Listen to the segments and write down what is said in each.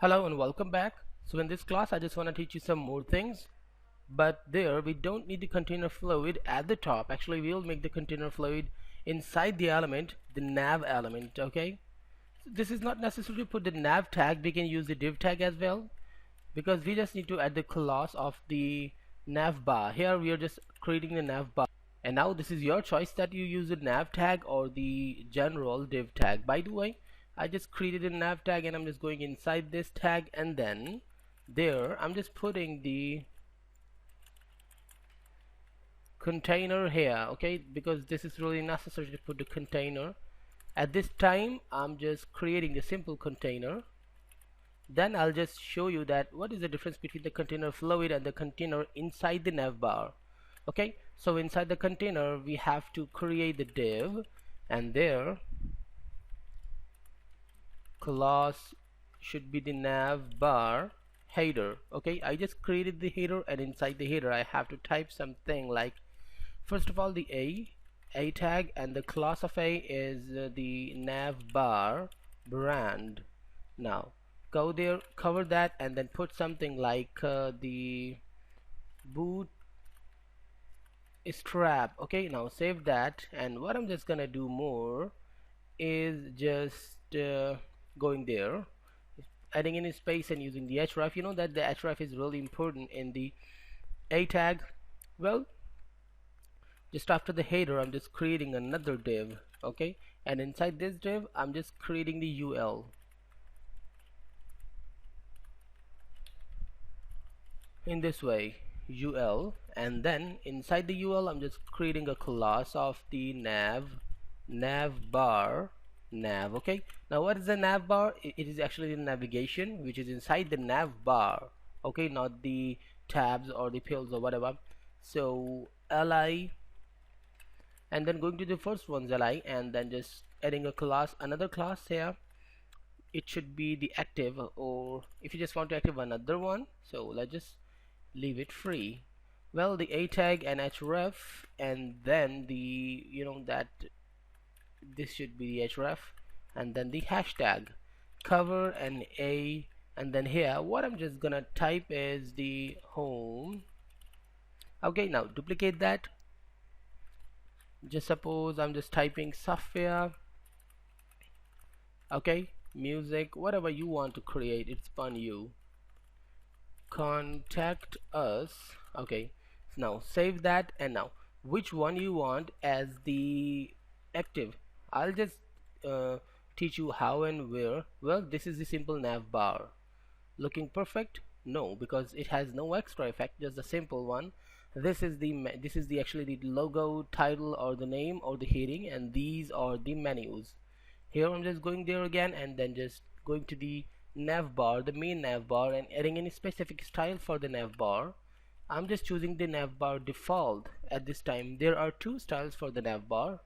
Hello and welcome back. So in this class I just want to teach you some more things, but there we don't need the container fluid at the top. Actually we'll make the container fluid inside the element, the nav element. Okay, so this is not necessary to put the nav tag. We can use the div tag as well, because we just need to add the class of the nav bar. Here we are just creating the nav bar, and now this is your choice that you use the nav tag or the general div tag. By the way, I just created a nav tag and I'm just going inside this tag, and then there I'm just putting the container here. Okay, because this is really necessary to put the container. At this time I'm just creating a simple container. Then I'll just show you that what is the difference between the container fluid and the container inside the nav bar. Okay, so inside the container we have to create the div, and there class should be the nav bar header. Okay, I just created the header, and inside the header I have to type something like, first of all, the a tag, and the class of a is the nav bar brand. Now go there, cover that, and then put something like the Bootstrap. Okay, now save that, and what I'm just gonna do more is just going there, adding in a space and using the href. You know that the href is really important in the a tag. Well, just after the header I'm just creating another div. Okay, and inside this div I'm just creating the ul in this way, ul, and then inside the ul I'm just creating a class of the nav bar nav. Okay, now what is the nav bar? It is actually the navigation which is inside the nav bar. Okay, not the tabs or the pills or whatever. So li, and then going to the first one's li, and then just adding a class, another class here. It should be the active, or if you just want to active another one, so let's just leave it free. Well, the a tag and href, and then the, you know, that this should be the href, and then the hashtag cover and a, and then here what I'm just gonna type is the home. Okay, now duplicate that. Just suppose I'm just typing software. Okay, music, whatever you want to create, it's on you. Contact us. Okay, now save that, and now which one you want as the active, I'll just teach you how and where. Well, this is the simple nav bar. Looking perfect? No, because it has no extra effect, just a simple one. This is the actually the logo, title, or the name, or the heading, and these are the menus. Here I'm just going there again, and then just going to the nav bar, the main nav bar, and adding any specific style for the nav bar. I'm just choosing the nav bar default at this time. There are two styles for the nav bar.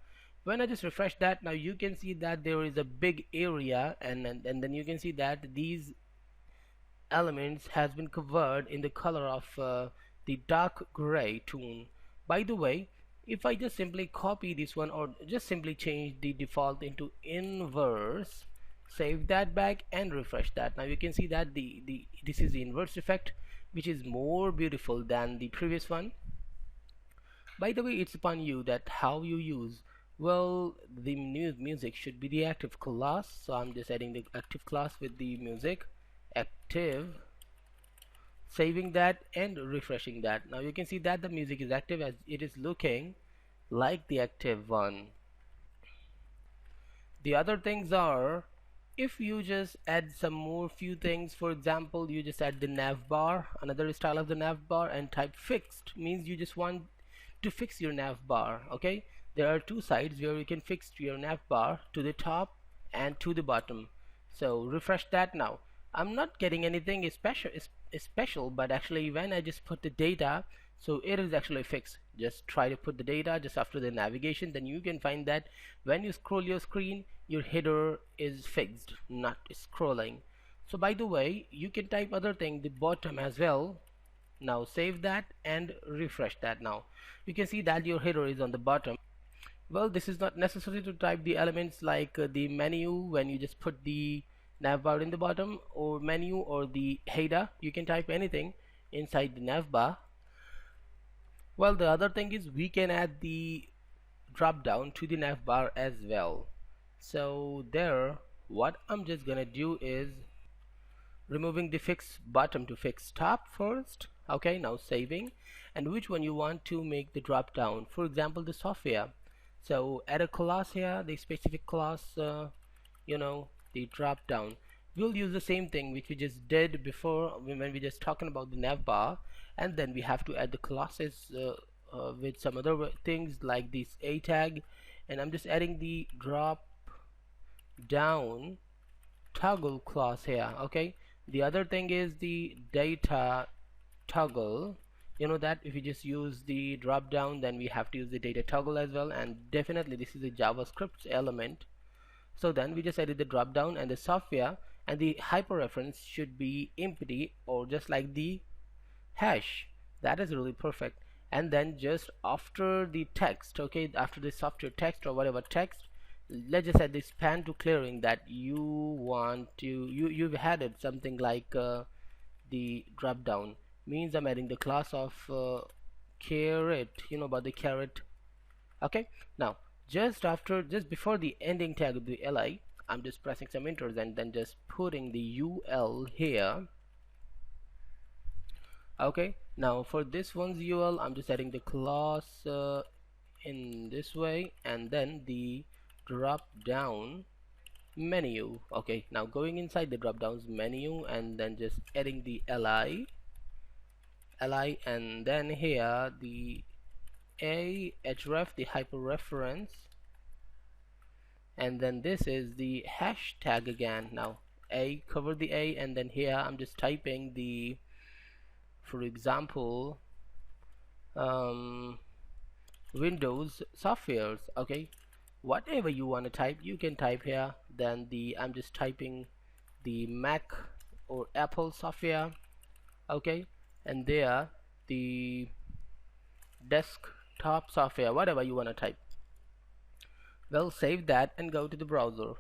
When I just refresh that, now you can see that there is a big area, and then you can see that these elements has been covered in the color of the dark gray tone. By the way, if I just simply copy this one, or just simply change the default into inverse, save that back and refresh that, now you can see that this is the inverse effect, which is more beautiful than the previous one. By the way, it's upon you that how you use. Well, the new music should be the active class, so I'm just adding the active class with the music active, saving that and refreshing that. Now you can see that the music is active, as it is looking like the active one. The other things are, if you just add some more few things, for example you just add the nav bar, another style of the nav bar, and type fixed, means you just want to fix your nav bar. Okay, there are two sides where you can fix your nav bar, to the top and to the bottom. So refresh that. Now I'm not getting anything special, but actually when I just put the data, so it is actually fixed. Just try to put the data just after the navigation, then you can find that when you scroll your screen, your header is fixed, not scrolling. So by the way, you can type other thing, the bottom as well. Now save that and refresh that. Now you can see that your header is on the bottom. Well, this is not necessary to type the elements like the menu when you just put the navbar in the bottom or menu or the header. You can type anything inside the navbar. Well, the other thing is we can add the drop down to the navbar as well. So there, what I'm just gonna do is removing the fix bottom to fix top first. Okay, now saving, and which one you want to make the drop down, for example the software. So add a class here, the specific class, you know, the drop down. We'll use the same thing which we just did before when we just talking about the navbar, and then we have to add the classes with some other things like this a tag, and I'm just adding the drop down toggle class here. Okay, the other thing is the data toggle. You know that if you just use the drop down, then we have to use the data toggle as well, and definitely this is a JavaScript element. So then we just added the drop down and the software, and the hyperreference should be empty or just like the hash. That is really perfect. And then just after the text, okay, after the software text or whatever text, let's just add this span to clearing that you want to you've added something like the drop down, means I'm adding the class of caret, you know about the caret. Okay, now just before the ending tag of the li, I'm just pressing some enters and then just putting the ul here. Okay, now for this one's ul, I'm just adding the class in this way, and then the drop down menu. Okay, now going inside the drop downs menu and then just adding the li, and then here the a href, the hyperreference, and then this is the hashtag again. Now a, cover the a, and then here I'm just typing the, for example, Windows softwares. Okay, whatever you want to type you can type here. Then the, I'm just typing the Mac or Apple software. Okay, and there the desktop software, whatever you want to type. Well, save that and go to the browser.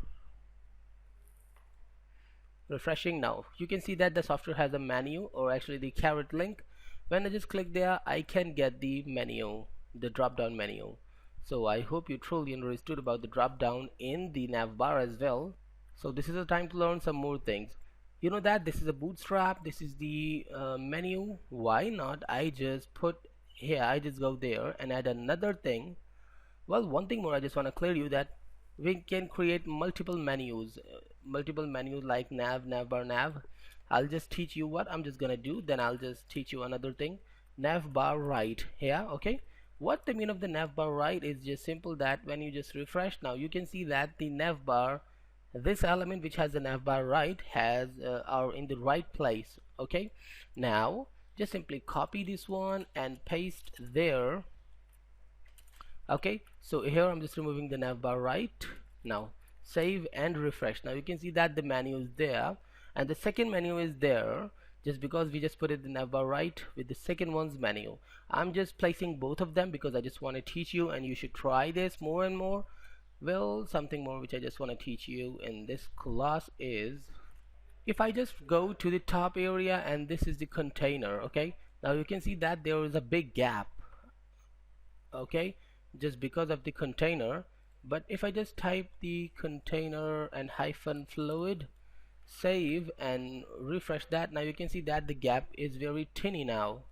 Refreshing now, you can see that the software has a menu, or actually the caret link. When I just click there, I can get the menu, the drop down menu. So I hope you truly understood about the drop down in the navbar as well. So this is the time to learn some more things. You know that this is a Bootstrap, this is the menu. Why not I just put here, I just go there and add another thing. Well, one thing more I just want to clear you that we can create multiple menus like nav, navbar, nav. I'll just teach you what I'm just gonna do, then I'll just teach you another thing. Navbar right here. Okay, what the mean of the navbar right is just simple that when you just refresh, now you can see that the navbar, this element which has the navbar right has are in the right place. Okay, now just simply copy this one and paste there. Okay, so here I'm just removing the navbar right. Now save and refresh. Now you can see that the menu is there and the second menu is there, just because we just put it in navbar right with the second one's menu. I'm just placing both of them because I just want to teach you, and you should try this more and more. Well, something more which I just want to teach you in this class is, if I just go to the top area and this is the container. Okay, now you can see that there is a big gap, okay, just because of the container. But if I just type the container and hyphen fluid, save and refresh that, now you can see that the gap is very tiny now.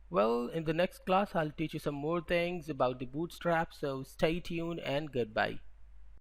Well, in the next class I'll teach you some more things about the Bootstrap, so stay tuned and goodbye.